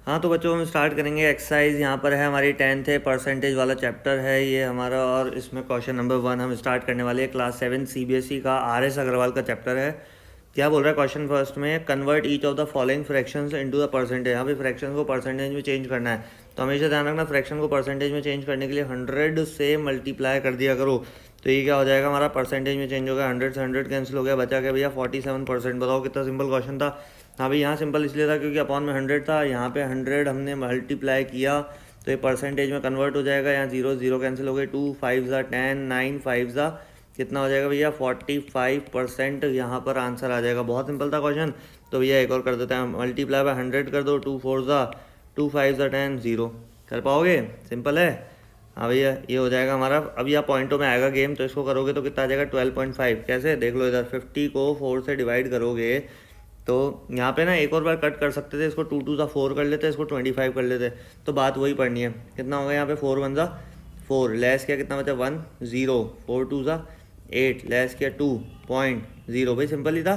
हाँ तो बच्चों हम स्टार्ट करेंगे एक्सरसाइज। यहाँ पर है हमारी 10th है, परसेंटेज वाला चैप्टर है ये हमारा, और इसमें क्वेश्चन नंबर 1 हम स्टार्ट करने वाले हैं। क्लास 7 सीबीएसई का RS अग्रवाल का चैप्टर है। क्या बोल रहा है क्वेश्चन फर्स्ट में, convert each of the following fractions into the percentage. यहाँ पे फ्रैक्शन को परसेंटेज में चेंज करना है, तो हमेशा ध्यान रखना फ्रैक्शन को परसेंटेज में चेंज करने के लिए 100 से मल्टीप्लाई कर दिया करो। तो ये क्या हो जाएगा हमारा, परसेंटेज में चेंज हो गया, 100 से 100 कैंसिल हो गया, बचा क्या भैया 47%। बताओ कितना सिंपल क्वेश्चन था। हाँ भाई यहाँ सिंपल इसलिए था क्योंकि अपॉन में 100 था, यहाँ पे 100 हमने मल्टीप्लाई किया तो ये परसेंटेज में कन्वर्ट हो जाएगा। यहाँ जीरो जीरो कैंसिल हो गए, 2 5 ज़ा 10, 9 5 ज़ा कितना हो जाएगा भैया 45%। यहाँ पर आंसर आ जाएगा। बहुत सिंपल था क्वेश्चन। तो भैया एक और कर देते हैं, मल्टीप्लाई बाय 100 कर दो, 2 4 ज़ा 2 5 ज़ा 10 0। कर पाओगे? सिंपल है। हाँ भैया ये हो जाएगा हमारा। अब यह पॉइंटों में आएगा गेम, तो इसको करोगे तो कितना आ जाएगा 12.5। कैसे देख लो इधर, 50 को 4 से डिवाइड करोगे तो यहाँ पे ना एक और बार कट कर सकते थे, इसको 2 2 ज़ा 4 कर लेते, इसको 25 कर लेते। तो बात वही पढ़नी है। कितना होगा यहाँ पे 4 1 ज़ा 4, लेस किया कितना बचा 1 0, 4 2 ज़ा 8, लेस किया 2.0। भाई सिंपल ही था,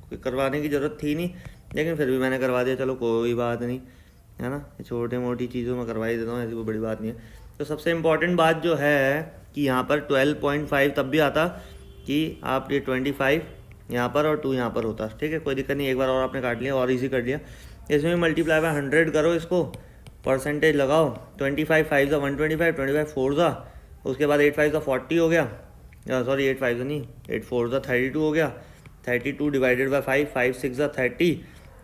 कोई करवाने की ज़रूरत थी नहीं, लेकिन फिर भी मैंने करवा दिया। चलो कोई बात नहीं, है ना, छोटे मोटी चीज़ों में करवा ही देता हूँ, ऐसी कोई बड़ी बात नहीं है। तो सबसे इम्पॉर्टेंट बात जो है कि यहाँ पर 12.5 तब भी आता कि आप ये 25 यहाँ पर और 2 यहाँ पर होता। ठीक है, कोई दिक्कत नहीं, एक बार और आपने काट लिया और इजी कर लिया। इसमें मल्टीप्लाई बाय 100 करो, इसको परसेंटेज लगाओ। 25 5 ज़ा 125, 25 4 ज़ा, उसके बाद 8 5 ज़ा 40 हो गया, सॉरी 8 5 ज़ा नहीं, 8 4 ज़ा 32 हो गया, 32 डिवाइडेड बाय 5, 5 6 ज़ा 30,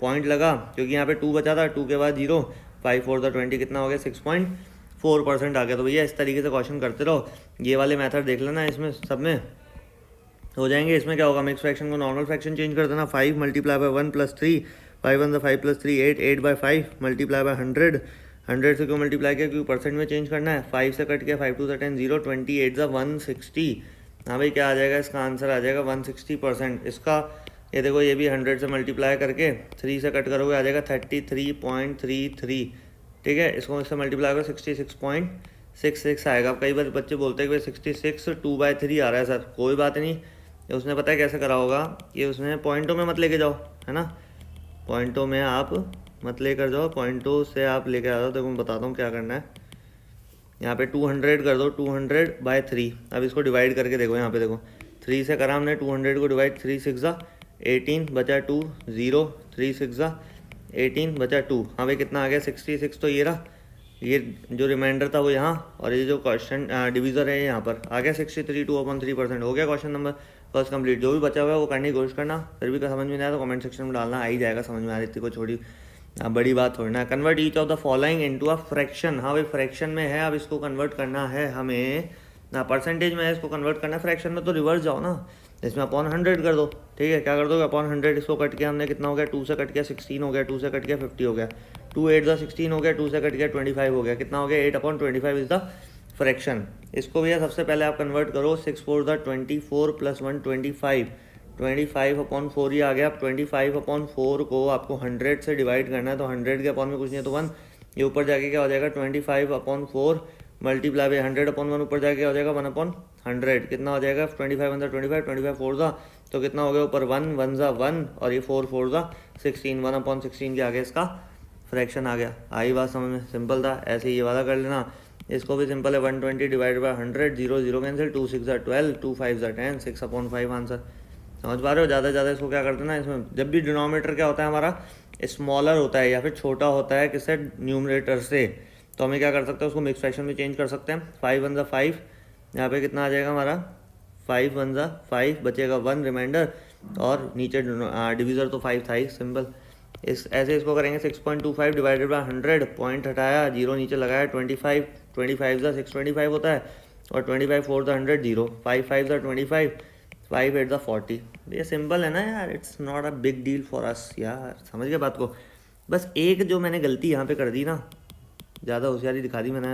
पॉइंट लगा क्योंकि यहाँ पे 2 बचा था, 2 के बाद 0, 5 4 ज़ा 20, कितना हो गया 6.4% आ गया। तो भैया इस तरीके से क्वेश्चन करते रहो, ये वाले मेथड देख लेना, इसमें सब में हो जाएंगे। इसमें क्या होगा, मिक्स फ्रैक्शन को नॉर्मल फ्रैक्शन चेंज कर देना। 5 multiply by 1 plus 3, 5 1 5 plus 3 8, 8 by 5 multiply by 100, 100 से क्यों मल्टीप्लाई किया, क्योंकि परसेंट में चेंज करना है। 5 से कट किया, 5 2 ज़ा 10 0, 28 ज़ा 160। हाँ भाई क्या आ जाएगा, इसका आंसर आ जाएगा 160%। इसका ये देखो, ये भी 100 से मल्टीप्लाई करके 3 से कट करोगे आ जाएगा 33.33। ठीक है, इसको इससे मल्टीप्लाई करो 66.66 आएगा। कई बार बच्चे बोलते हैं कि भाई 66 2/3 आ रहा है सर, कोई बात नहीं, ये उसने पता है कैसे करा होगा, ये उसने पॉइंटों में मत लेके जाओ, है ना, पॉइंटों में आप मत लेकर जाओ, पॉइंटों से आप लेके आ जाओ। देखो मैं बताता हूँ क्या करना है। यहाँ पे 200 कर दो, 200/3। अब इसको डिवाइड करके देखो, यहाँ पे देखो 3 से करा हमने 200 को डिवाइड, 3 6 ज़ा 18 बचा 2 0, 3 6 ज़ा 18 बचा 2। हाँ भाई कितना आ गया 66। तो ये रहा, ये जो रिमाइंडर था वो यहाँ, और ये जो क्वेश्चन डिवीज़र है यहाँ पर आ गया 63, 2/3%। हो गया क्वेश्चन नंबर फर्स्ट कंप्लीट। जो भी बचा हुआ है वो करने की कोशिश करना, फिर भी समझ में नहीं आया तो कमेंट सेक्शन में डालना, आ ही जाएगा समझ में। आ रही थी को छोड़ी, बड़ी बात थोड़ी ना। Convert each of the following into a fraction. हाँ भाई फ्रैक्शन में है, अब इसको कन्वर्ट करना है हमें ना, परसेंटेज में है, इसको कन्वर्ट करना है फ्रैक्शन में, तो रिवर्स जाओ ना, इसमें अपॉन 100 कर दो। ठीक है, क्या कर दोगे, अपॉन 100, इसको कट किया हमने, कितना हो गया 2 से कट किया 16 हो गया, 2 से कट किया 50 हो गया, 2 8 ज़ा 16 हो गया, 2 से कट किया 25 हो गया, कितना हो गया 8/25 इज द फ्रैक्शन। इसको भैया सबसे पहले आप कन्वर्ट करो, 6 4 ज़ा 24 प्लस 1 25, 25/4 ही आ गया। अब 25/4 को आपको 100 से डिवाइड करना है, तो 100 के अपॉन में कुछ नहीं है तो 1, ये ऊपर जाके क्या हो जाएगा 25/4 मल्टीप्लाई बाई 100/1, ऊपर जाके क्या हो जाएगा 1/100, कितना हो जाएगा 25 1 25, 25 4 ज़ा, तो कितना हो गया ऊपर 1 1 ज़ा 1, और ये 4 4 ज़ा 16, 1/16 के आगे इसका फ्रैक्शन आ गया। आई बात समझ में, सिंपल था। ऐसे ये वाला कर लेना, इसको भी सिंपल है, 120 डिवाइड बाई 100, 0 0 कैंसिल, 2 6 ज़ा 12, 2 5 ज़ा 10, 6/5 आंसर। समझ पा रहे हो? ज़्यादा से ज़्यादा इसको क्या करते हैं ना, इसमें जब भी डिनोमिनेटर क्या होता है हमारा स्मॉलर होता है या फिर छोटा होता है किससे, न्यूमरेटर से, तो हमें क्या कर सकते हैं उसको मिक्स फ्रैक्शन में चेंज कर सकते हैं। 5 1 ज़ा 5, यहाँ पे कितना आ जाएगा हमारा 5 1 ज़ा 5, बचेगा 1 रिमाइंडर, और नीचे डिवीज़र तो 5 था ही, सिंपल। इस ऐसे इसको करेंगे 6.25 डिवाइडेड बाई 100, पॉइंट हटाया, जीरो नीचे लगाया, 25 25 ज़ा 625 होता है, और 25 4 ज़ा 100 0, 5 5 ज़ा 25, 5 8 ज़ा 40। ये सिंपल है ना यार, it's not a big deal for us यार, समझ गए बात को। बस एक जो मैंने गलती यहाँ पे कर दी ना, ज़्यादा होशियारी दिखा दी मैंने।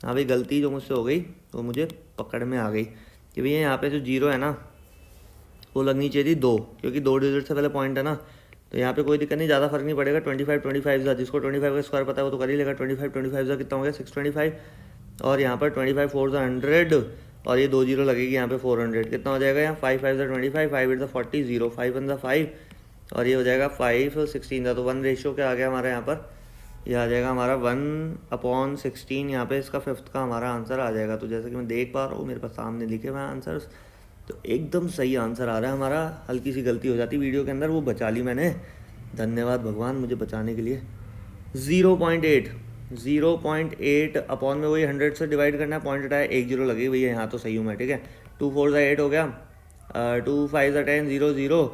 हाँ भाई गलती जो मुझसे हो गई वो मुझे पकड़ में आ गई कि भैया यहाँ पे जो जीरो है ना वो लगनी चाहिए थी 2, क्योंकि 2 डिजिट से पहले पॉइंट है ना, तो यहाँ पे कोई दिक्कत नहीं, ज़्यादा फर्क नहीं पड़ेगा। 25 25 ज़ा, जिसको 25 का स्क्वायर पता है वो तो कर ही लेगा। 25 25 ज़ा कितना हो गया 625, और यहाँ पर 25 4 ज़ा 100, और ये 2 जीरो लगेगी यहाँ पे 400, कितना हो जाएगा यहाँ 5 5 ज़ा 25, 5 8 ज़ा 40, 0 5 1 ज़ा 5, और ये हो जाएगा 5 16 ज़ा, तो 1 रेशियो क्या आ गया हमारे यहाँ पर ये आ जाएगा हमारा 1/16, यहाँ पे इसका फिफ्थ का हमारा आंसर आ जाएगा। तो जैसे कि मैं देख पा रहा हूँ मेरे पास सामने लिखे हुए आंसर्स, तो एकदम सही आंसर आ रहा है हमारा। हल्की सी गलती हो जाती वीडियो के अंदर, वो बचा ली मैंने, धन्यवाद भगवान मुझे बचाने के लिए। 0.8 अपॉन में वही 100 से डिवाइड करना है, पॉइंट हटाया 1 0 लगी भैया, यहाँ तो सही हूँ मैं, ठीक है। 2 4 ज़ा 8 हो गया, 2 5 ज़ा 10 0 0,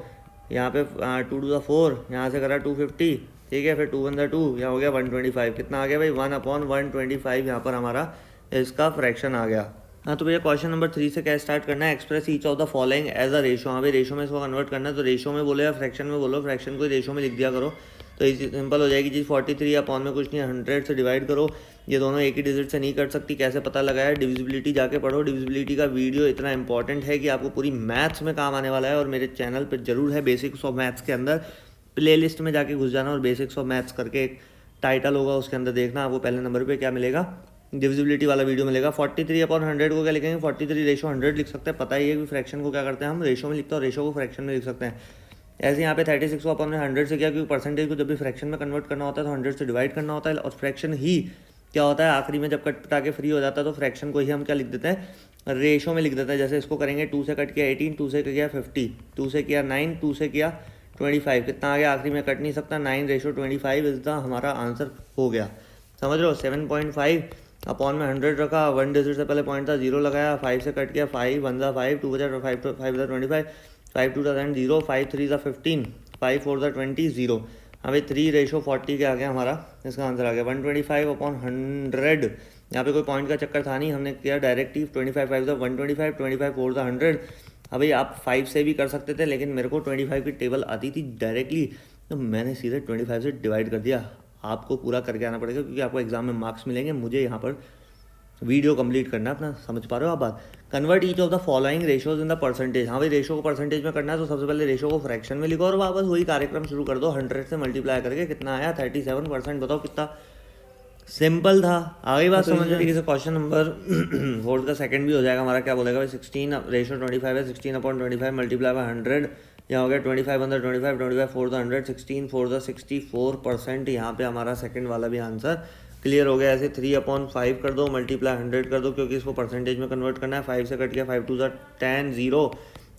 यहाँ पे 2 2 ज़ा 4, यहाँ से करा 250, ठीक है। फिर 2 1 ज़ा 2, यहाँ हो गया 125। कितना आ गया भाई? 1/125 यहाँ पर हमारा इसका फ्रैक्शन आ गया। हाँ तो भैया क्वेश्चन नंबर 3 से क्या स्टार्ट करना है? Express each of the following as a ratio. हाँ भाई रेशो में इसको कन्वर्ट करना है, तो रेशो में बोलो या फ्रैक्शन में बोलो, फ्रैक्शन को रेशो में लिख दिया करो तो इसी सिंपल हो जाएगी चीज़। 43 अपॉन में कुछ नहीं, 100 से डिवाइड करो। ये दोनों एक ही डिजिट से नहीं कर सकती, कैसे पता लगाया? डिविजिबिलिटी जाके पढ़ो। डिविजिबिलिटी का वीडियो इतना इंपॉर्टेंट है कि आपको पूरी मैथ्स में काम आने वाला है, और मेरे चैनल पर जरूर है बेसिक्स ऑफ मैथ्स के अंदर, प्लेलिस्ट में जाके घुस जाना और बेसिक्स ऑफ मैथ्स करके एक टाइटल होगा, उसके अंदर देखना आपको पहले नंबर पे क्या मिलेगा, डिविजिबिलिटी वाला वीडियो मिलेगा। 43/100 को क्या लिखेंगे? 43 रेशो 100 लिख सकते हैं। पता ही है कि फ्रैक्शन को क्या करते हैं हम, रेशो में लिखते हैं, और रेशो को फ्रैक्शन में लिख सकते हैं। ऐसे यहाँ पे 36 को अपन ने 100 से किया, क्योंकि परसेंटेज को जब भी फ्रैक्शन में कन्वर्ट करना होता है तो 100 से डिवाइड करना होता है, और फ्रैक्शन ही क्या होता है आखिरी में जब कट कटा के फ्री हो जाता है तो फ्रैक्शन को ही हम क्या लिख देते हैं, रेशो में लिख देते हैं। जैसे इसको करेंगे 2 से कट किया 18, 2 से किया 50, 2 से किया 9, 2 से किया 25, कितना आ गया? आखिरी में कट नहीं सकता, 9/25 इज द हमारा आंसर हो गया। समझ रहे हो? 7.5 अपॉन में 100 रखा, 1 डिजिट से पहले पॉइंट था, 0 लगाया, 5 से कट किया, 5 1 ज़ा 5, 2 बजा 5 5 ज़ा 25, 5 2 ज़ा 10 0, 5 3 ज़ा 15, 5 4 ज़ा 20 0। हाँ भाई 3/40 के आ गया हमारा, इसका आंसर आ गया 125/100। यहाँ पे कोई पॉइंट का चक्कर था नहीं, हमने किया डायरेक्ट ही 25 5 ज़ा 125, 25 4 ज़ा 100। हाँ भाई आप 5 से भी कर सकते थे, लेकिन मेरे को 25 की टेबल आती थी डायरेक्टली, तो मैंने सीधे 25 से डिवाइड कर दिया। आपको पूरा करके आना पड़ेगा, क्योंकि आपको एग्जाम में मार्क्स मिलेंगे, मुझे यहाँ पर वीडियो कंप्लीट करना है अपना। समझ पा रहे हो आप बात? Convert each of the following ratios in the percentage. हाँ भाई रेशो को परसेंटेज में करना है, तो सबसे पहले रेशो को फ्रैक्शन में लिखो और वापस वही कार्यक्रम शुरू कर दो। 100 से मल्टीप्लाई करके कितना आया? 37%। बताओ कितना सिंपल था। आगे बात समझ में कि क्वेश्चन नंबर 4 का सेकंड भी हो जाएगा हमारा। क्या बोलेगा भाई? 16/25 है, 16/25 मल्टीप्लाई बाय 100, यहाँ हो गया 25 × 25, 25 4 × 100, 16 4 × 64%। यहाँ पे हमारा सेकंड वाला भी आंसर क्लियर हो गया। ऐसे 3/5 कर दो, मल्टीप्लाई 100 कर दो, क्योंकि इसको परसेंटेज में कन्वर्ट करना है। 5 से कट गया, 5 2 ज़ा 10 0,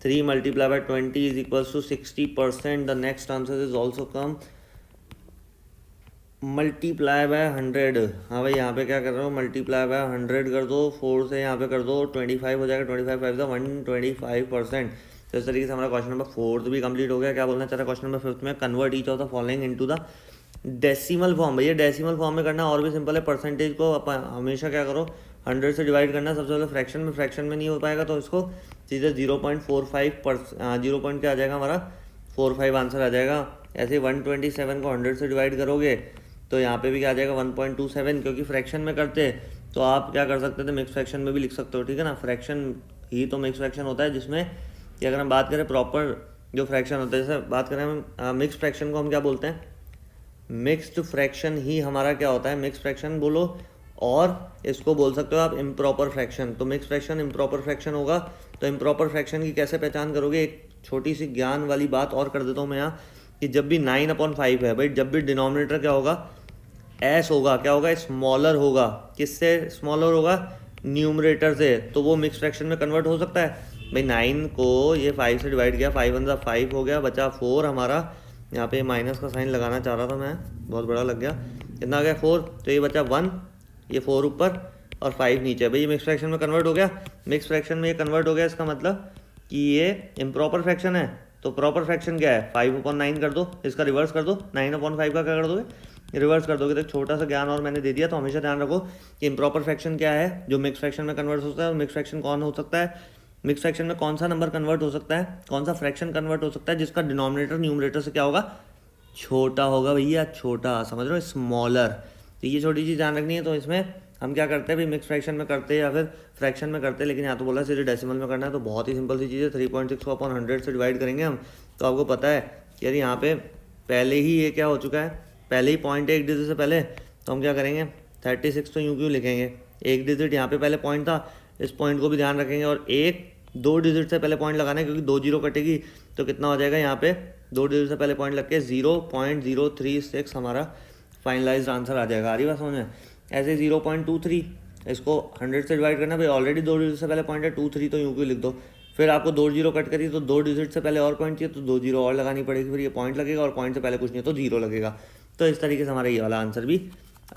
3 multiply by 20 is equals to 60%। The next answer is also come multiply by 100। हाँ भाई यहाँ पे क्या कर रहे हो? मल्टीप्लाई बाय 100 कर दो, 4 से यहाँ पे कर दो, 25 हो जाएगा, 25 5 ज़ा 125%। तो इस तरीके से हमारा क्वेश्चन नंबर 4 भी कंप्लीट हो गया। क्या बोलना चाह रहा है क्वेश्चन नंबर 5 में? Convert each of the following into the decimal form. भैया डेसिमल फॉर्म में करना और भी सिंपल है। परसेंटेज को हमेशा क्या करो, 100 से डिवाइड करना। सबसे पहले फ्रैक्शन में नहीं हो पाएगा तो इसको सीधे 0.45 क्या आ जाएगा हमारा? 45 आंसर आ जाएगा। ऐसे 127 को 100 से डिवाइड करोगे तो यहाँ पे भी क्या आ जाएगा? 1.27। क्योंकि फ्रैक्शन में करते तो आप क्या कर सकते थे, मिक्स फ्रैक्शन में भी लिख सकते हो, ठीक है ना। फ्रैक्शन ही तो मिक्स फ्रैक्शन होता है, जिसमें कि अगर हम बात करें प्रॉपर जो फ्रैक्शन होता है, जैसे बात करें हम मिक्स फ्रैक्शन को हम क्या बोलते हैं? मिक्स्ड फ्रैक्शन ही हमारा क्या होता है? मिक्स फ्रैक्शन बोलो, और इसको बोल सकते हो आप इम्प्रॉपर फ्रैक्शन। तो मिक्स फ्रैक्शन इम्प्रॉपर फ्रैक्शन होगा। तो इम्प्रॉपर फ्रैक्शन की कैसे पहचान करोगे? एक छोटी सी ज्ञान वाली बात और कर देता हूँ मैं यहाँ, कि जब भी 9/5 है भाई, जब भी डिनोमिनेटर क्या होगा? एस होगा। क्या होगा? स्मॉलर होगा। किससे स्मॉलर होगा? न्यूमरेटर से। तो वो मिक्स फ्रैक्शन में कन्वर्ट हो सकता है भाई। 9 को ये 5 से डिवाइड किया, 5 1 ज़ा 5 हो गया, बचा 4 हमारा। यहाँ पे माइनस का साइन लगाना चाह रहा था मैं, बहुत बड़ा लग गया। कितना आ गया? 4। तो ये बचा 1, ये 4 ऊपर और 5 नीचे। भाई ये मिक्स फ्रैक्शन में कन्वर्ट हो गया। मिक्स फ्रैक्शन में ये कन्वर्ट हो गया, इसका मतलब कि ये इम्प्रॉपर फ्रैक्शन है। तो प्रॉपर फ्रैक्शन क्या है? 5/9 कर दो, इसका रिवर्स कर दो। 9/5 का क्या कर दोगे? रिवर्स कर दोगे। तो छोटा सा ज्ञान और मैंने दे दिया। तो हमेशा ध्यान रखो कि इम्प्रॉपर फ्रैक्शन क्या है, जो मिक्स फ्रैक्शन में कन्वर्ट होता है। और मिक्स फ्रैक्शन कौन हो सकता है? मिक्स फ्रैक्शन में कौन सा नंबर कन्वर्ट हो सकता है, कौन सा फ्रैक्शन कन्वर्ट हो सकता है जिसका डिनोमिनेटर न्यूमरेटर से क्या होगा? छोटा होगा भैया, छोटा। समझ रहे हो? स्मॉलर। तो ये छोटी चीज़ ध्यान रखनी है। तो इसमें हम क्या करते हैं भाई? मिक्स फ्रैक्शन में करते हैं या फिर फ्रैक्शन में करते हैं, लेकिन यहाँ तो बोला सीधे डेसिमल में करना है। तो बहुत ही सिंपल सी चीज़ है। 3.6 को अपन 100 से डिवाइड करेंगे हम, तो आपको पता है कि यार यहाँ पे पहले ही ये क्या हो चुका है, पहले ही पॉइंट है एक डिजिट से पहले। तो हम क्या करेंगे? 36 तो यूँ क्यों लिखेंगे? एक डिजिट यहाँ पे पहले पॉइंट था, इस पॉइंट को भी ध्यान रखेंगे। और 2 डिजिट से पहले पॉइंट लगाना है, क्योंकि 2 0 कटेगी। तो कितना हो जाएगा यहाँ पे? 2 डिजिट से पहले पॉइंट लग के 0.036 हमारा फाइनलाइज्ड आंसर आ जाएगा। आ रही बात समझ में। ऐसे 0.23 इसको 100 से डिवाइड करना भाई, ऑलरेडी 2 डिजिट से पहले पॉइंट है, 23 तो यूँ क्यों लिख दो। फिर आपको 2 जीरो कट करिए तो 2 डिजिट से पहले और पॉइंट चाहिए तो 2 जीरो और लगानी पड़ेगी, फिर ये पॉइंट लगेगा और पॉइंट से पहले कुछ नहीं तो 0 लगेगा। तो इस तरीके से हमारा ये वाला आंसर भी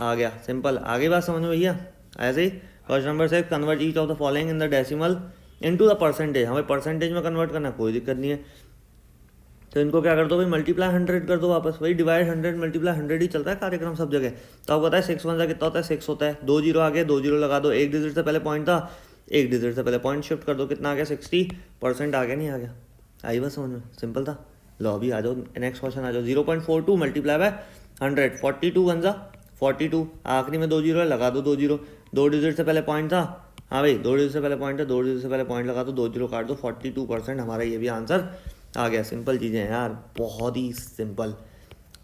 आ गया। सिंपल, आगे बात समझ में भैया। ऐसे ही question number 6, convert each of the following in the decimal into the percentage. हमें परसेंटेज में कन्वर्ट करना, कोई दिक्कत नहीं है। तो इनको क्या कर दो भाई, मल्टीप्लाई 100 कर दो वापस। वही डिवाइड 100 मल्टीप्लाई 100 ही चलता है कार्यक्रम सब जगह। तो आपको पता है 6 1 कितना होता है, 6 होता है। 2 जीरो आ गए, 2 जीरो लगा दो। 1 डिजिट से पहले पॉइंट था, 1 डिजिट से पहले पॉइंट शिफ्ट कर दो, कितना आ गया 60% आ गया, नहीं आ गया। आई बस समझ में, सिंपल था। लो अभी आ जाओ नेक्स्ट क्वेश्चन आ जाओ। 0.42 मल्टीप्लाई बाय 100, 42 1 42, आखिरी में 2 जीरो है, लगा दो 2 जीरो। 2 डिजिट से पहले पॉइंट था, हाँ भाई 2 डिजिट से पहले पॉइंट है, 2 डिजिट से पहले पॉइंट लगा दो, 2 जीरो काट दो, 42% हमारा ये भी आंसर आ गया। सिंपल चीज़ें हैं यार, बहुत ही सिंपल।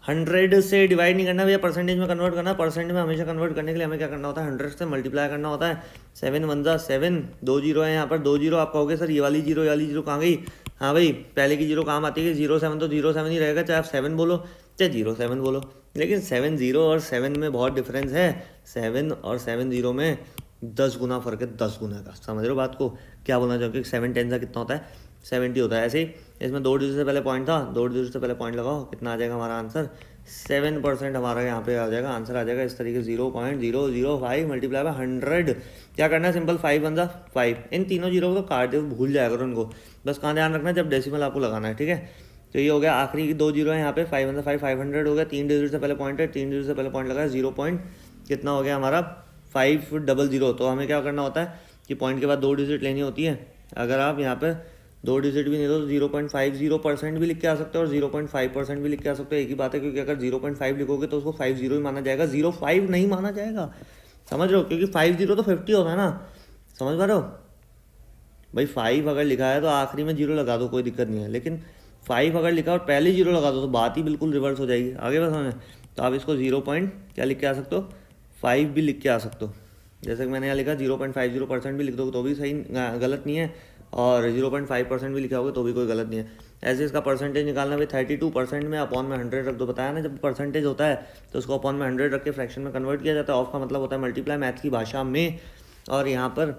100 से डिवाइड नहीं करना भैया, परसेंटेज में कन्वर्ट करना। परसेंट में हमेशा कन्वर्ट करने के लिए हमें क्या करना होता है, 100 से मल्टीप्लाई करना होता है। 7 1 7, 2 जीरो है यहाँ पर, 2 जीरो। आप कहोगे सर ये वाली जीरो कहाँ गई। हाँ भाई, पहले की जीरो काम आती है, 07 तो 07 ही रहेगा, चाहे आप 7 बोलो चाहे 07 बोलो। लेकिन 7 0 और 7 में बहुत डिफरेंस है। 7 और 7 0 में 10 गुना फर्क है, 10 गुना का। समझ रहे हो बात को, क्या बोलना चाहोगे। 7 10 का कितना होता है, 70 होता है। ऐसे ही इसमें 2 डिजिट से पहले पॉइंट था, 2 डिजिट से पहले पॉइंट लगाओ, कितना आ जाएगा हमारा आंसर, 7% हमारा यहाँ पे आ जाएगा, आंसर आ जाएगा। इस तरीके 0.005 मल्टीप्लाई बाय 100। क्या करना है, सिंपल 5 1 5। इन तीनों जीरो को काट दो, भूल जाया करो उनको। बस कहाँ ध्यान रखना है, जब डेसिमल आपको लगाना है, ठीक है। तो ये हो गया, आखिरी की 2 जीरो है यहाँ पे, 5 1 5 500 हो गया। 3 डिजिट से पहले पॉइंट है, 3 डिजिट से पहले पॉइंट लगाया, 0 पॉइंट कितना हो गया हमारा 500। तो हमें क्या करना होता है कि पॉइंट के बाद 2 डिजिट लेनी होती है। अगर आप यहाँ पे 2 डिजिट भी नहीं दो तो 0.50% भी लिख के आ सकते हो और 0.5% भी लिख के आ सकते हो, एक ही बात है। क्योंकि अगर 0.5 लिखोगे तो उसको 50 ही माना जाएगा, 05 नहीं माना जाएगा। समझ रहे हो, क्योंकि 50 तो 50 होता है ना, समझ पा रहे हो भाई। 5 अगर लिखा है तो आखिरी में 0 लगा दो, कोई दिक्कत नहीं है। लेकिन 5 अगर लिखा और पहले 0 लगा दो तो बात ही बिल्कुल रिवर्स हो जाएगी। आगे बस हमें, तो आप इसको 0 पॉइंट क्या लिख के आ सकते हो, 5 भी लिख के आ सकते हो। जैसे कि मैंने यहाँ लिखा 0.50% भी लिख दोगे तो भी सही, गलत नहीं है। और 0.5% भी लिखा होगा तो भी कोई गलत नहीं है। ऐसे इसका परसेंटेज निकालना भी 32% में अपॉन में 100 रख दो। बताया ना, जब परसेंटेज होता है तो उसको अपॉन में 100 रख के फ्रैक्शन में कन्वर्ट किया जाता है। ऑफ का मतलब होता है मल्टीप्लाई मैथ की भाषा में। और यहाँ पर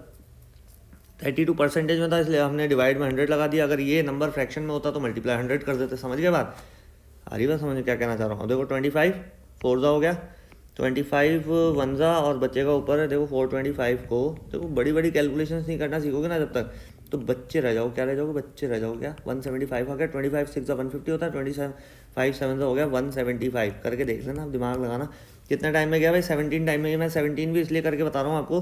32% में था इसलिए हमने डिवाइड में 100 लगा दिया। अगर ये नंबर फ्रैक्शन में होता तो मल्टीप्लाई 100 कर देते। समझ गए बात, आ रही बात समझ में क्या कहना चाह रहा हूँ। देखो 25 4 हो गया, 25 1 और बच्चे का ऊपर है। देखो 425 को देखो, बड़ी बड़ी कैलकुलेशंस नहीं करना सीखोगे ना जब तक, तो बच्चे रह जाओ। क्या रह जाओगे, बच्चे रह जाओ। क्या 175 हो गया, 25 6 150 होता है, 25 7 हो गया 175। करके देख लेना, आप दिमाग लगाना कितने टाइम में गया भाई, 17 टाइम में। मैं 17 भी इसलिए करके बता रहा हूँ आपको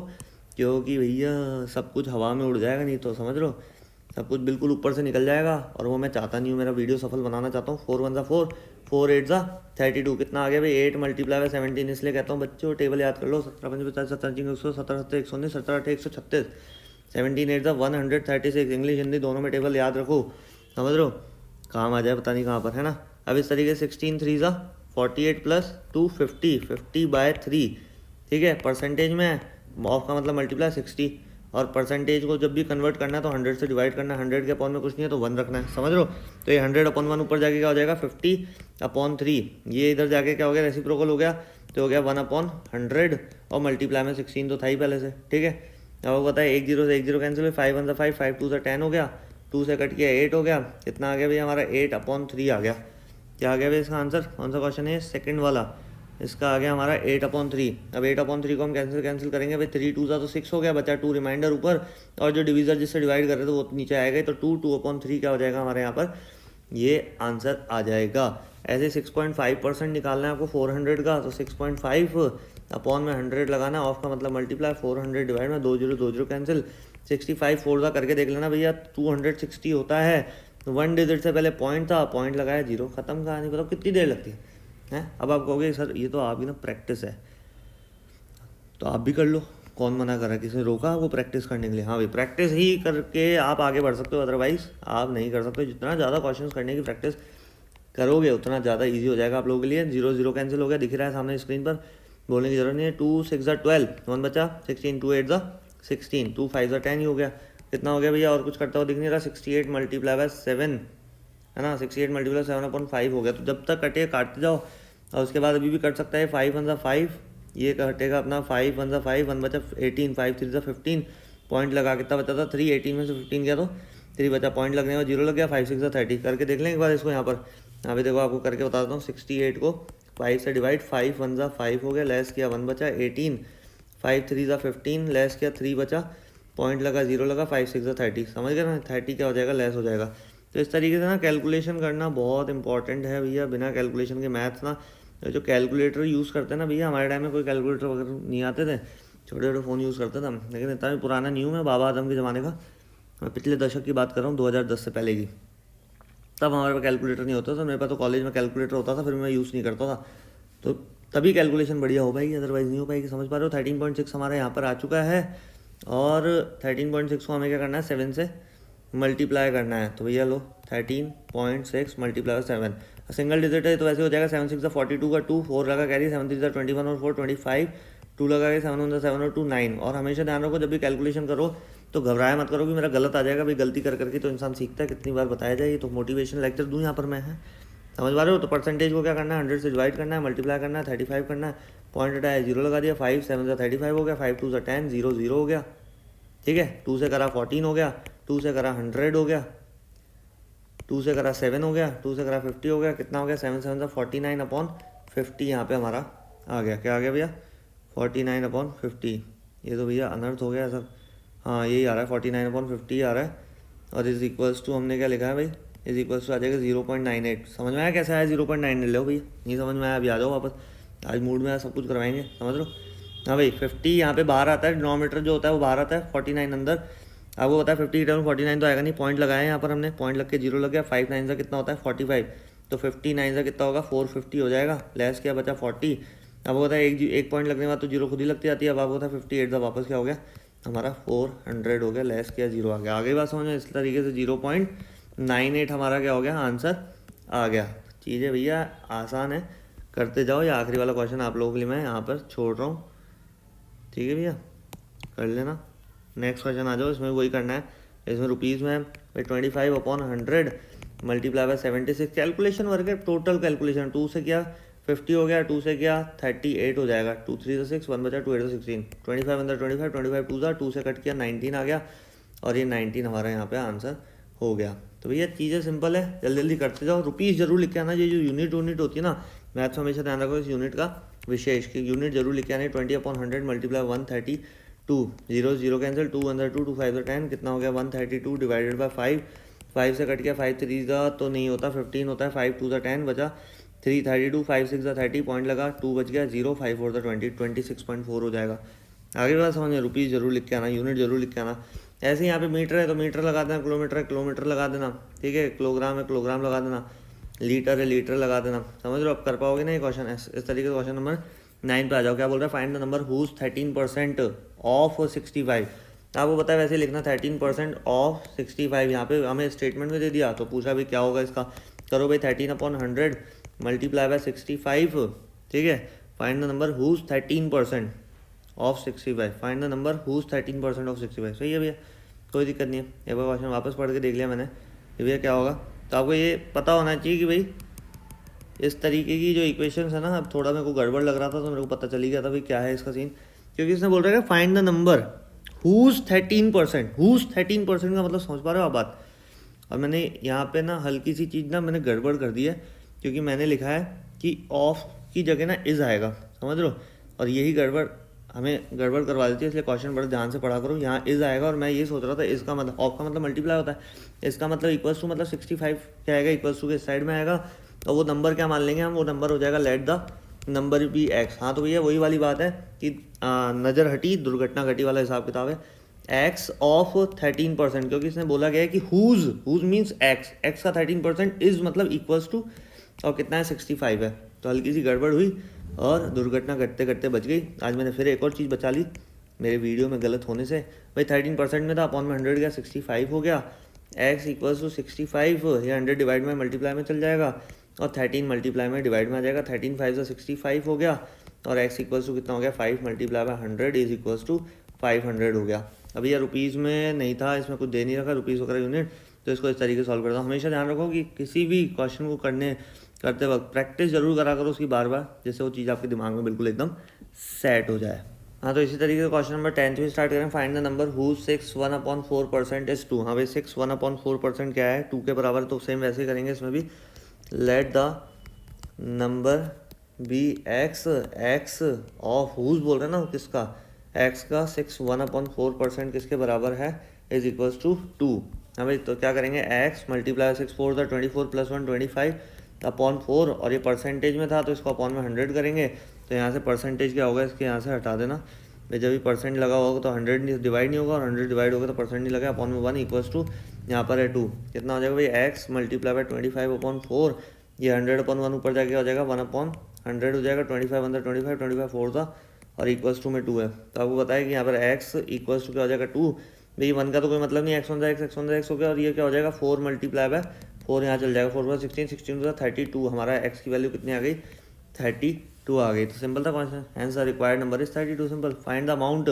क्योंकि भैया सब कुछ हवा में उड़ जाएगा, नहीं तो समझ लो सब कुछ बिल्कुल ऊपर से निकल जाएगा। और वो मैं चाहता नहीं हूँ, मेरा वीडियो सफल बनाना चाहता हूँ। 4 1 4, 4 8 32, कितना आ गया भाई 8 मल्टीप्लाई बाय 17। इसलिए कहता हूँ बच्चों टेबल याद कर लो, 17 5 50 17 100 17 7 119 17 8 136, 17 8 136। इंग्लिश हिंदी दोनों में टेबल याद रखो, समझ लो काम आ जाए, पता नहीं कहाँ पर है ना। अब इस तरीके 16 3 48 प्लस 2 50 बाय 3, ठीक है। परसेंटेज में ऑफ का मतलब मल्टीप्लाई 60। और परसेंटेज को जब भी कन्वर्ट करना है तो 100 से डिवाइड करना है। 100 के अपॉन में कुछ नहीं है तो 1 रखना है, समझ लो। तो ये 100/1 ऊपर जाके क्या हो जाएगा 50/3। ये इधर जाके क्या हो गया, रेसिप्रोकल हो गया, तो हो गया 1/100। और मल्टीप्लाई में 16 तो था ही पहले से, ठीक है। अब बताए 1 0 से 1 0 कैंसिल हुए, 5 1 5 5 2 से 10 हो गया, 2 से कट किया 8 हो गया। कितना आ गया भैया हमारा 8/3 आ गया। क्या आ गया भाई इसका आंसर, कौन सा क्वेश्चन है, सेकंड वाला। इसका आ गया हमारा 8/3। अब 8/3 को हम कैंसिल करेंगे भाई, 3 2 तो 6 हो गया, बचा 2 रिमाइंडर ऊपर। और जो डिवीजर जिससे डिवाइड कर रहे थे वो नीचे आएगा, तो 2/3 क्या हो जाएगा हमारे यहाँ पर, ये आंसर आ जाएगा। ऐसे 6.5% निकालना है आपको 400 का, तो 6.5 अपॉन में 100 लगाना है। ऑफ का मतलब मल्टीप्लाई, 400 डिवाइड में 2 0 कैंसिल, 65 4 करके देख लेना भैया, 260 होता है। 1 डिजिट से पहले पॉइंट था, पॉइंट लगाया, 0 खत्म। कहानी बताओ कितनी देर लगती है। अब आप कहोगे सर ये तो आपकी ना प्रैक्टिस है, तो आप भी कर लो, कौन मना कर रहा है, किसी ने रोका आपको प्रैक्टिस करने के लिए। हाँ भाई, प्रैक्टिस ही करके आप आगे बढ़ सकते हो, अदरवाइज आप नहीं कर सकते। जितना ज़्यादा क्वेश्चंस करने की प्रैक्टिस करोगे उतना ज़्यादा इजी हो जाएगा आप लोगों के लिए। 0 0 कैंसिल हो गया, दिख रहा है सामने स्क्रीन पर, बोलने की जरूरत नहीं है। 2 6 12, 1 बचा, 16 2 8 16, 2 5 10 ही हो गया। कितना हो गया भैया, और कुछ करता हुआ दिख नहीं रहा, 68 मल्टीप्लाई बाय 7 है ना, 68 मल्टीप्लाई 7/5 हो गया। तो जब तक कटे काटते जाओ और उसके बाद अभी भी कट सकता है 5 वन ज़ा 5, ये कटेगा अपना 5 वन ज़ा 5, 1 बचा 18, 5 3 ज़ा 15, पॉइंट लगा कितना बचा था 3, 18 में से 15 गया तो 3 बचा, पॉइंट लगने में 0 लग गया, 5 6 ज़ा 30 करके देख लें एक बार इसको। यहाँ पे देखो आपको करके बता देता हूँ। 68 को 5 से डिवाइड, 5 वन ज़ा 5 हो गया, लेस किया 1 बचा 18, 5 3 ज़ा 15, लेस किया 3 बचा, पॉइंट लगा 0 लगा, 5 6 ज़ा 30, समझ गए ना। 30 क्या हो जाएगा, लेस हो जाएगा। तो इस तरीके से ना कैलकुलेशन करना बहुत इंपॉर्टेंट है भैया। बिना कैलकुलेशन के मैथ्स ना, जो कैलकुलेटर यूज़ करते हैं ना भैया, हमारे टाइम में कोई कैलकुलेटर वगैरह नहीं आते थे, छोटे छोटे फ़ोन यूज़ करते थे हम, लेकिन इतना भी पुराना नहीं हूँ मैं, बाबा आदम के ज़माने का, मैं पिछले दशक की बात कर रहा हूँ, 2010 से पहले की। तब हमारे पास कैलकुलेटर नहीं होता था, मेरे पास तो कॉलेज में कैलकुलेटर होता था, फिर मैं यूज़ नहीं करता था, तो तभी कैलकुलेशन बढ़िया हो पाएगी, अदरवाइज़ नहीं हो पाएगी। समझ पा रहे हो। 13.6 हमारा यहाँ पर आ चुका है, और 13.6 को हमें क्या करना है, 7 से मल्टीप्लाई करना है। तो भैया लो 13.6 मल्टीप्लाई 7, सिंगल डिजिट है तो वैसे हो जाएगा। 7 6 42 का 2, 4 लगा कैरी, 7 3 21 और 4 25, 2 लगा के 7 1 7 और 2 9। और हमेशा ध्यान रखो जब भी कैलकुलेशन करो तो घबराया मत करो कि मेरा गलत आ जाएगा भाई। गलती कर करके तो इंसान सीखता है, कितनी बार बताया जाए, ये तो मोटिवेशन लेक्चर दूँ यहाँ पर मैं है, समझ पा रहे हो। तो परसेंटेज को क्या करना है, 100 से डिवाइड करना है, मल्टीप्लाई करना है, 35 करना है, पॉइंट हटाया 0 लगा दिया, 5 7 ज़ा 35 हो गया, 5 2 ज़ा 10, 0 0 हो गया, ठीक है। 2 से करा 14 हो गया, 2 से करा 100 हो गया, 2 से करा 7 हो गया, 2 से करा 50 हो गया, कितना हो गया 7 7 ज़ा 49 अपॉन 50, यहाँ पे हमारा आ गया, क्या आ गया भैया 49 अपॉन 50। ये तो भैया अनर्थ हो गया सब, हाँ यही आ रहा है 49 अपॉन 50 आ रहा है। और इज इक्वल्स टू हमने क्या लिखा है भाई, इज इक्वल्स टू आ जाएगा 0.98। समझ में आया कैसे आया 0.98 ले लो भैया, नहीं समझ में आया अभी आ जाओ वापस, आज मूड में सब कुछ करवाएंगे, समझ लो। हाँ भाई 50 यहाँ पे बाहर आता है, डिनोमीटर जो होता है वो बाहर आता है, 49 अंदर। आपको पता है 50 टाइम 49 तो आएगा नहीं, पॉइंट लगाया है यहाँ पर हमने, पॉइंट लग के 0 लग गया, 5 9 से कितना होता है 45, तो 59 से कितना होगा 450 हो जाएगा, लेस क्या बचा 40। अब होता है एक पॉइंट लगने के बाद तो 0 खुद ही लगती आती है। अब आपको होता है 58 का वापस क्या हो गया हमारा 400 हो गया, लेस किया 0 आ गया। आगे बात समझो, इस तरीके से 0.98 हमारा क्या हो गया आंसर आ गया। चीज़ें भैया आसान है, करते जाओ। ये आखिरी वाला क्वेश्चन आप लोगों के लिए मैं यहाँ पर छोड़ रहा हूँ, ठीक है भैया, कर लेना। नेक्स्ट क्वेश्चन आ जाओ, इसमें वही करना है, इसमें रुपीज़ में भाई 25 upon 100 multiply by 76, calculation work है, टोटल कैलकुलेशन। 2 से क्या 50 हो गया, 2 से क्या 38 हो जाएगा, 2 3 6 1 बचा, 2 8 16, 25 अंदर 25, 25 2 था, 2 से कट किया 19 आ गया, और ये 19 हमारा यहाँ पे आंसर हो गया। तो भैया चीज़ें सिंपल है, जल्दी जल्दी करते जाओ। रुपीज़ जरूर लिख के आना, ये जो यूनिट होती है ना मैथ्स में, हमेशा ध्यान रखो इस यूनिट का विशेष कि यूनिट जरूर लिख के आना। 20 अपॉन 100 मल्टीप्लाई 132, 0 0 कैंसिल, 2 अंदर 2, 2 5 10, कितना हो गया 132 डिवाइडेड बाय 5, 5 से कट गया 5 3 ज़ा तो नहीं होता 15 होता है, 5 2 ज़ा 10 बचा 3 32, 5 6 ज़ा 30, पॉइंट लगा 2 बच गया 0, 5 4 ज़ा 20, 26.4 हो जाएगा। आगे बात समझ में, रुपीज़ जरूर लिख के आना, यूनिट जरूर लिख के आना। ऐसे ही यहाँ पे मीटर है तो मीटर लगा देना, किलोमीटर है किलोमीटर लगा देना, ठीक है, किलोग्राम है किलोग्राम लगा देना, लीटर है लीटर लगा देना, समझ लो। अब कर पाओगे ना ये क्वेश्चन। इस तरीके से क्वेश्चन नंबर 9 पे आ जाओ। क्या बोल रहा है, find the number whose 13% of 65। आपको पता है वैसे लिखना 13% ऑफ 65, यहाँ पे हमें स्टेटमेंट में दे दिया तो पूछा भी क्या होगा इसका। करो भाई 13 अपॉन 100 मल्टीप्लाई बाय 65, ठीक है। Find the number whose 13% of 65, find the number whose 13% of 65। सही है भैया, कोई दिक्कत नहीं है। एक बार क्वेश्चन वापस पढ़ के देख लिया मैंने, भैया क्या होगा। तो आपको ये पता होना चाहिए कि भाई इस तरीके की जो इक्वेशंस है ना, अब थोड़ा मेरे को गड़बड़ लग रहा था तो मेरे को पता चल ही गया था भाई क्या है इसका सीन, क्योंकि इसने बोल रहा है find the number whose 13%, whose 13% का मतलब समझ पा रहे हो आप बात। और मैंने यहाँ पे ना हल्की सी चीज़ ना मैंने गड़बड़ कर दी है, क्योंकि मैंने लिखा है कि ऑफ की जगह ना इज़ आएगा, समझ लो। और यही गड़बड़ हमें गड़बड़ करवा देती है, इसलिए क्वेश्चन बड़े ध्यान से पढ़ा करो। यहाँ इज़ आएगा और मैं ये सोच रहा था इसका मतलब ऑफ का मतलब मल्टीप्लाई होता है, इसका मतलब इक्वल्स टू मतलब 65 क्या आएगा, इक्वल्स टू के साइड में आएगा, और वो नंबर क्या मान लेंगे हम, वो नंबर हो जाएगा let the number be x. हाँ तो भैया वही वाली बात है कि नज़र हटी दुर्घटना घटी वाला हिसाब किताब है। एक्स ऑफ 13%, क्योंकि इसने बोला गया है कि हुज मीन्स एक्स, एक्स का 13% इज मतलब इक्वल्स टू, और कितना है 65 है। तो हल्की सी गड़बड़ हुई और दुर्घटना घटते घटते बच गई। आज मैंने फिर एक और चीज़ बचा ली मेरे वीडियो में गलत होने से। भाई 13% में था, अपॉन में 100 गया 65 हो गया, एक्स इक्वल्स टू 65, ये 100 डिवाइड में मल्टीप्लाई में चल जाएगा, और 13 मल्टीप्लाई में डिवाइड में आ जाएगा। 13 5 से 65 हो गया, और एक्स इक्वल्स टू कितना हो गया 5 multiply by 100 is equals to 500 हो गया। अभी यार रुपीज़ में नहीं था, इसमें कुछ दे नहीं रखा रुपीज़ वगैरह यूनिट, तो इसको इस तरीके से सॉल्व करता हूँ। हमेशा ध्यान रखो कि किसी भी क्वेश्चन को करते वक्त प्रैक्टिस जरूर करा करो उसकी बार बार, जिससे वो चीज़ आपके दिमाग में बिल्कुल एकदम सेट हो जाए। हाँ, तो इसी तरीके से क्वेश्चन नंबर 10 भी स्टार्ट करें। Find the number who 6 1/4% is 2। हाँ भाई 6 1/4% क्या है, 2 के बराबर, तो सेम वैसे ही करेंगे इसमें भी। Let the number be x, x of whose बोल रहे हैं ना, किसका, एक्स का 6 1/4% किसके बराबर है, इज इक्वल्स टू 2। हाँ भाई, तो क्या करेंगे, एक्स मल्टीप्लाई 6 4 24 + 1 25 अपॉन 4, और ये परसेंटेज में था तो इसको अपॉन में 100 करेंगे। तो यहाँ से परसेंटेज क्या होगा, इसके यहाँ से हटा देना भाई, जब भी परसेंट लगा होगा तो 100 डिवाइड नहीं होगा, और 100 डिवाइड होगा तो परसेंट नहीं लगा, अपॉन में 1 इक्वल्स टू यहाँ पर है 2। कितना हो जाएगा भाई, एक्स मल्टीप्लाई बाई 25/4, ये 100/1 ऊपर जाके हो जाएगा 1/100 हो जाएगा, 25 अंदर 25 25 4 था, और इक्वल्स टू में 2 है। तो आपको बताया कि यहाँ पर एक्स इक्वल्स टू क्या हो जाएगा 2। भाई 1 का तो कोई मतलब नहीं, एक्स 1 एक्स हो गया, और ये क्या हो जाएगा 4 मल्टीप्लाई बाय 4 यहाँ चल जाएगा, 4 + 16 16 32, हमारा एक्स की वैल्यू कितनी आ गई, 32 आ गई। तो सिंपल था question, hence the required number is 32। Simple. Find the amount.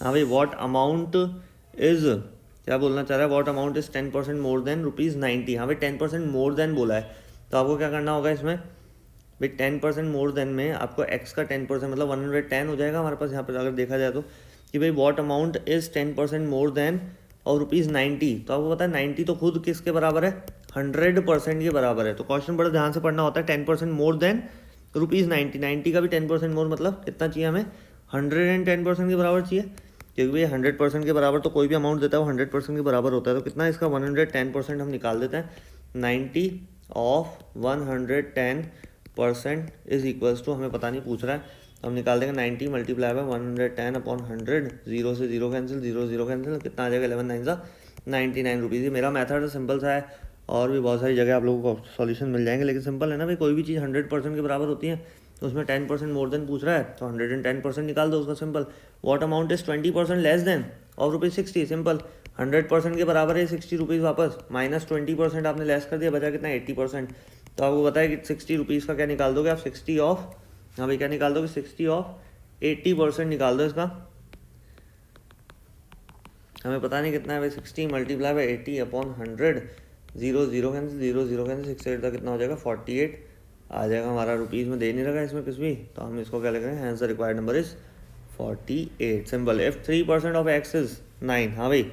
हाँ भाई, व्हाट अमाउंट इज, क्या बोलना चाह रहा है, what amount is 10% more than ₹90। हाँ भाई 10% मोर देन बोला है, तो आपको क्या करना होगा इसमें भाई, 10% मोर देन में आपको एक्स का 10% मतलब 110 हो जाएगा हमारे पास यहाँ पर, अगर देखा जाए तो, कि भाई what amount is 10% more than और ₹90। तो आपको पता है 90 तो खुद किसके बराबर है, 100% के बराबर है। तो क्वेश्चन बड़ा ध्यान से पढ़ना होता है। 10% मोर देन ₹90, 90 का भी 10% मोर मतलब कितना चाहिए हमें, 110% के बराबर चाहिए, क्योंकि भाई 100% के बराबर तो कोई भी अमाउंट देता है वो 100% के बराबर होता है। तो कितना इसका 110% हम निकाल देते हैं, 90 ऑफ 110% इज इक्वल्स टू, हमें पता नहीं पूछ रहा है, तो हम निकाल देंगे 90 मल्टीप्लाई बाय 110/100, 0 से 0 कैंसिल, 0 0 कैंसिल, कितना आ जाएगा 11 9 99 रुपीज़। ये मेरा मेथड सिंपल सा है, और भी बहुत सारी जगह आप लोगों को सॉल्यूशन मिल जाएंगे, लेकिन सिंपल है ना भाई, कोई भी चीज़ 100% के बराबर होती है, तो उसमें 10% मोर देन पूछ रहा है तो 110% निकाल दो उसका। Simple. What amount is 20% less than of ₹60। Simple. 100% के बराबर है 60 रुपीज़, वापस माइनस 20% आपने लेस कर दिया, बचा कितना 80%। तो आपको बताया कि 60 रुपीज़ का क्या निकाल दोगे आप, 60 ऑफ, हाँ भाई क्या निकाल दोगे, 60 ऑफ 80% निकाल दो इसका। हमें पता नहीं कितना है भाई, 60 मल्टीप्लाई बाई 80/100, 0 0 कैंसिल, 0 0 कैंसिल, 6 8 का कितना हो जाएगा 48 आ जाएगा हमारा। रुपीज़ में दे नहीं रखा इसमें कुछ भी, तो हम इसको क्या लिख रहे हैं, hence the required number is 48। Simple. If 3% of x is 9, हाँ भाई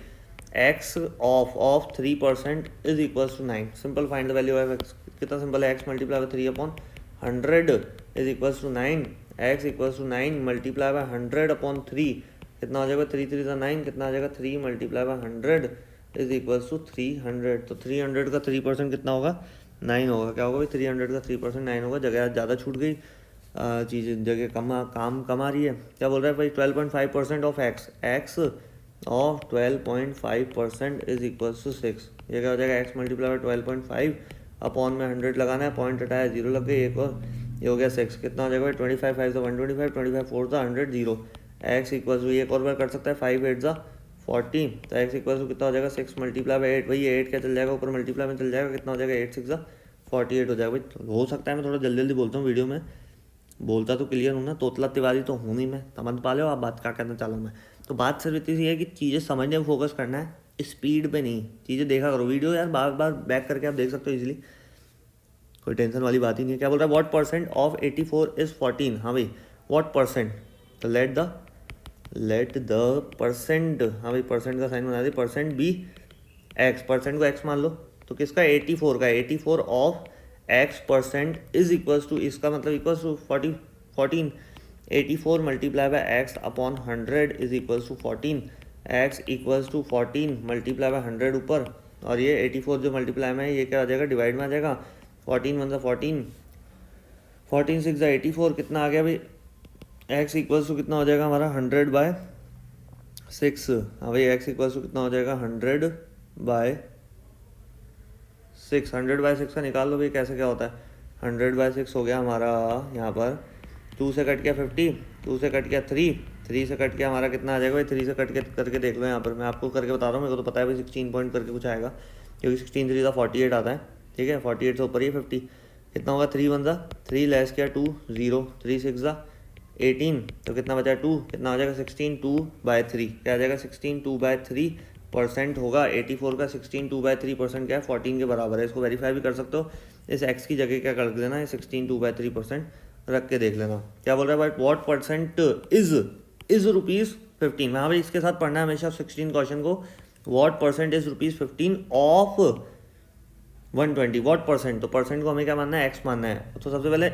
x of 3% is equals to 9। Simple. Find the value of x. कितना सिंपल है, x multiply by 3/100 is equals to 9। X equals to 9 multiply by 100/3, कितना हो जाएगा, 3 3 9, कितना आ जाएगा, 3 multiply by 100 is equals to 300। तो 300 का 3% कितना होगा, 9 होगा। क्या होगा भाई, 300 का 3% 9 होगा। जगह ज़्यादा छूट गई, चीज़ जगह काम कम आ रही है। क्या बोल रहा है भाई, 12.5% of x, x of 12.5% is equals to 6। ये क्या हो जाएगा, एक्स मल्टीप्लाई बाई 12.5 अपॉन में 100 लगाना है, पॉइंट हटाया 0 लग गई, एक और ये हो गया 6। कितना हो जाएगा भाई, 25 5 से 125, 25 4 था 100, 0। एक्स इक्वल्स टू, एक और बार कर सकता है, 5 8 ज़ा 40, तो एक्स इक्वल्स टू कितना हो जाएगा, 6 मल्टीप्लाई बाई 8। भाई 8 क्या चल जाएगा, ऊपर मल्टीप्लाई में चल जाएगा, कितना हो जाएगा, 8 6 ज़ा 48 हो जाएगा। भाई हो सकता है मैं थोड़ा जल्दी जल्दी बोलता हूँ, वीडियो में बोलता तो क्लियर हूँ ना, तोतला तिवारी तो हूँ नहीं मैं, समझ पा लो आप बात क्या कहना चाह रहा हूँ मैं। तो बात सिर्फ इतनी सी है कि चीज़ें समझने में फोकस करना है, स्पीड पे नहीं। चीज़ें देखा करो, वीडियो यार बार बार बैक करके आप देख सकते हो इजीली, कोई टेंशन वाली बात ही नहीं है। क्या बोल रहा है, व्हाट परसेंट ऑफ 84 इज 14। हाँ भाई व्हाट परसेंट, तो लेट द परसेंट, हाँ भाई परसेंट का साइन बना दे, परसेंट बी एक्स, परसेंट को एक्स मान लो, तो किसका 84 का, 84 of x percent is equals to, इसका मतलब equals to 14। 84 multiply by x upon 100 is equals to 14। X equals to 14 multiply by 100 ऊपर, और ये 84 जो मल्टीप्लाई में है ये क्या आ जाएगा, डिवाइड में आ जाएगा। 14 1 14, 14 6 84, कितना आ गया भाई, एक्स इक्वल्स टू कितना हो जाएगा हमारा 100/6। हाँ भाई एक्स इक्वल्स टू कितना हो जाएगा 100/6। 100/6 का निकाल लो भाई, कैसे क्या होता है, 100/6 हो गया हमारा यहाँ पर, 2 से कट गया 50, 2 से कट गया 3, 3 से कट गया हमारा कितना आ जाएगा भाई, 3 से कट के करके देख लो यहाँ पर, मैं आपको करके बता रहा हूँ, मेरे को तो पता है भाई 16 पॉइंट करके कुछ आएगा, क्योंकि 16 3 का 48 आता है, ठीक है, 48 से ऊपर ही 50, कितना होगा 3 1 3 लेस किया 2 0, 3 6 18, तो कितना बचा 2, कितना हो जाएगा 16 2/3, क्या आ जाएगा 16 2/3 परसेंट होगा 84 का 16 2/3% क्या है 14 के बराबर है। इसको वेरीफाई भी कर सकते हो, इस x की जगह क्या कर देना है 16 2/3% रख के देख लेना। क्या बोल रहा है भाई, व्हाट परसेंट इज ₹15। वहाँ पर इसके साथ पढ़ना है हमेशा 16 क्वेश्चन को, what percent is ₹15 of 120। What percent, तो परसेंट को हमें क्या मानना है, एक्स मानना है। तो सबसे पहले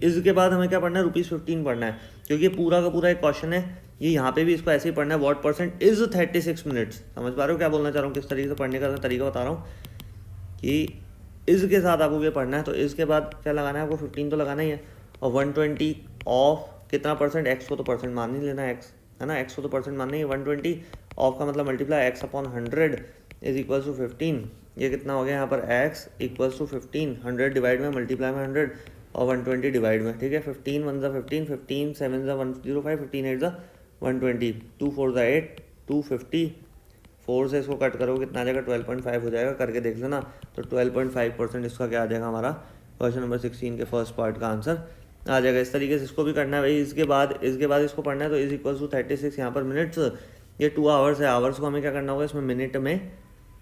इज के बाद हमें क्या पढ़ना है, ₹15 पढ़ना है, क्योंकि पूरा का पूरा एक क्वेश्चन है ये। यहाँ पे भी इसको ऐसे ही पढ़ना है, व्हाट परसेंट इज 36 मिनट्स। समझ पा रहे हो क्या बोलना चाह रहा हूँ, किस तरीके से पढ़ने का तरीका बता रहा हूँ कि इज के साथ आपको ये पढ़ना है। तो इज के बाद क्या लगाना है आपको, 15 तो लगाना ही है, और 120 ऑफ कितना परसेंट, एक्स को तो परसेंट मान ही लेना है, एक्स है ना, एक्स को तो परसेंट मानना ही है। 120 ऑफ का मतलब multiply x upon 100 is equal to 15। ये कितना हो गया यहाँ पर, x इक्वल्स टू 15, 100 डिवाइड में मल्टीप्लाई में 100 और 120 डिवाइड में, ठीक है। 15 1 15, 15 7 105, 15 8 120, 2 4 8, 250, 4 से इसको कट करोगे कितना आ जाएगा, 12.5 हो जाएगा। करके देख लेना। तो 12.5% इसका क्या आ जाएगा, हमारा क्वेश्चन नंबर 16 के फर्स्ट पार्ट का आंसर आ जाएगा। इस तरीके से इसको भी करना है भाई। इसके बाद इसको पढ़ना है, तो इज इक्वल्स टू 36 यहाँ पर मिनट्स, ये 2 आवर्स है। आवर्स को हमें क्या करना होगा, इसमें मिनट में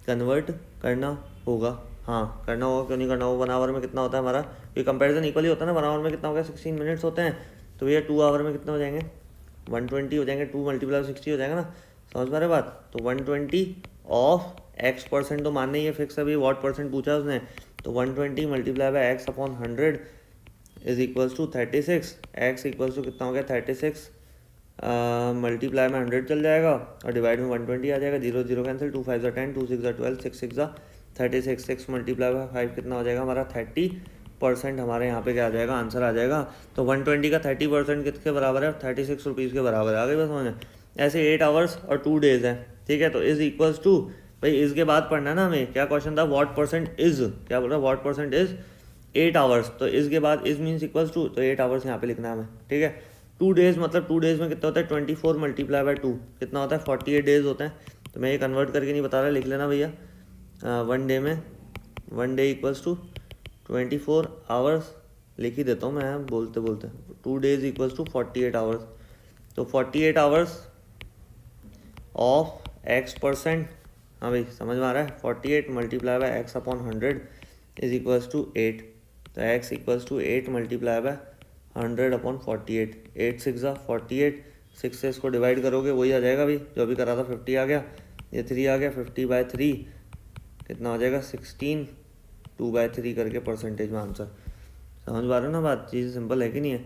कन्वर्ट करना होगा। हाँ करना होगा, क्यों नहीं करना होगा, 1 आवर में कितना होता है हमारा, ये कंपैरिजन इक्वली होता है ना। 1 आवर में कितना हो गया, 16 मिनट्स होते हैं, तो भैया 2 आवर में कितने हो जाएंगे, 120 हो जाएंगे। 2 × 60 हो जाएगा ना, समझ पा रहे बात। तो 120 ऑफ एक्स परसेंट तो मानना ही है फिक्स, अभी व्हाट परसेंट पूछा उसने, तो 120 multiply by x upon 100 is equals to 36। X equals to कितना हो गया 36, मल्टीप्लाई में 100 चल जाएगा और डिवाइड में 120 आ जाएगा। 0 0 कैंसिल, 2 5 10, 2 6 12, 6 6 36, 6 मल्टीप्लाई बाय 5 कितना हो जाएगा हमारा 30% हमारे यहाँ पे क्या आ जाएगा, आंसर आ जाएगा। तो 120 का 30% किसके बराबर है, 36 रुपीज़ के बराबर है। आगे बस समझे, ऐसे 8 आवर्स और 2 डेज है, ठीक है। तो इज इक्वल्स टू, भाई इसके बाद पढ़ना है ना हमें, क्या क्वेश्चन था, व्हाट परसेंट इज, क्या बोल रहा है, व्हाट परसेंट इज 8 आवर्स। तो इसके बाद इज मीन्स इक्वल्स टू, तो 8 आवर्स यहाँ पे लिखना है हमें, ठीक है। 2 डेज मतलब 2 डेज में कितना होता है, 24 मल्टीप्लाई बाय 2 कितना होता है, 48 डेज होते हैं। तो मैं ये कन्वर्ट करके नहीं बता रहा, लिख लेना भैया। 1 डे में 1 डे इक्वल्स टू 24 आवर्स, लिख ही देता हूँ मैं बोलते बोलते। 2 डेज इक्वल्स टू 48 आवर्स। तो 48 आवर्स ऑफ एक्स परसेंट, हाँ भाई समझ में आ रहा है, 48 multiply by x upon 100 is equals to 8। तो x equals to 8 multiply by 100 upon 48, 8 6 48, 6 से इसको डिवाइड करोगे वही आ जाएगा भाई, जो भी करा था 50 आ गया, ये 3 आ गया, 50/3 कितना हो जाएगा 16, 2/3 करके परसेंटेज में आंसर। समझ पा रहे हो ना बात, चीज़ सिंपल है कि नहीं है।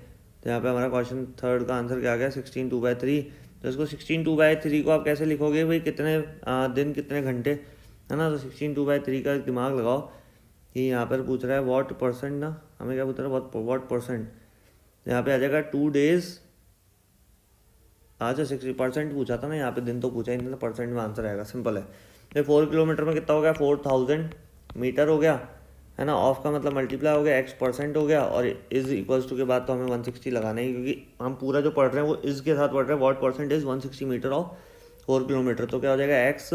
तो यहाँ पे हमारा क्वेश्चन थर्ड का आंसर क्या आ गया, 16 2/3। तो इसको 16 2/3 को आप कैसे लिखोगे भाई, कितने दिन कितने घंटे, है ना। तो 16 2/3 का दिमाग लगाओ कि यहाँ पर पूछ रहा है व्हाट परसेंट ना, हमें क्या पूछ रहा है व्हाट परसेंट, यहाँ पे आ जाएगा 2 डेज। अच्छा 60% पूछा था ना, यहाँ पे दिन तो पूछा ही नहीं था, परसेंट में आंसर आएगा, सिंपल है। तो 4 किलोमीटर में कितना हो गया, 4000 मीटर हो गया, है ना। ऑफ का मतलब मल्टीप्लाई हो गया, एक्स परसेंट हो गया, और इज इक्वल्स टू के बाद तो हमें 160 लगाना है, क्योंकि हम पूरा जो पढ़ रहे हैं वो इज के साथ पढ़ रहे हैं। What percent is 160 metre of 4 kilometre. तो क्या हो जाएगा एक्स,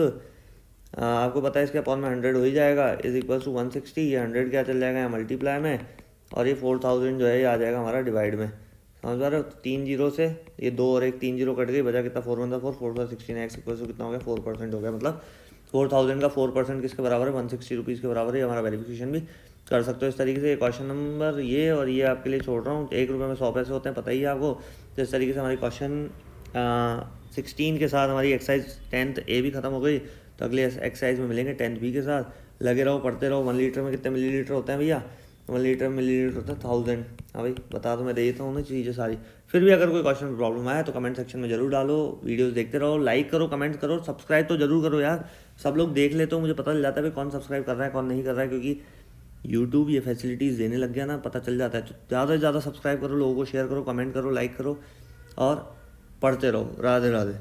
आपको पता है इसके अपॉन में 100 हो ही जाएगा, इज इक्वल्स टू 160। ये 100 क्या चल जाएगा यहाँ मल्टीप्लाई में, और ये 4000 जो है ये आ जाएगा हमारा डिवाइड में। समझ पा रहे हो, 3 जीरो से ये 2 और 1 3 जीरो कट गई, बचा कितना 4 1 4 4 4 16, एक्स इक्वल्स टू कितना हो गया 4% हो गया। मतलब 4000 का 4% किसके बराबर है, 160 रुपीज़ के बराबर है। हमारा वेरिफिकेशन भी कर सकते हो इस तरीके से। क्वेश्चन नंबर ये और ये आपके लिए छोड़ रहा हूँ, 1 रुपये में 100 पैसे होते हैं, पता ही है आपको। तो इस तरीके से हमारी क्वेश्चन 16 के साथ हमारी एक्सरसाइज 10th A भी खत्म हो गई। तो अगले एक्सरसाइज में मिलेंगे 10th B के साथ। लगे रहो, पढ़ते रहो। 1 लीटर में कितने मिलीलीटर होते हैं भैया, 1 लीटर में मिलीलीटर होता है 1000। हाँ भाई बता दो, मैं दे देता हूँ ना चीज़ें सारी। फिर भी अगर कोई क्वेश्चन में प्रॉब्लम आए तो कमेंट सेक्शन में जरूर डालो, वीडियोस देखते रहो, लाइक करो, कमेंट करो, सब्सक्राइब तो जरूर करो यार। सब लोग देख लेते हो, मुझे पता चल जाता है भाई कौन सब्सक्राइब कर रहा है कौन नहीं कर रहा है, क्योंकि यूट्यूब ये फैसिलिटीज़ देने लग गया ना, पता चल जाता है। तो ज़्यादा से ज़्यादा सब्सक्राइब करो, लोगों को शेयर करो, कमेंट करो, लाइक करो और पढ़ते रहो। राधे राधे।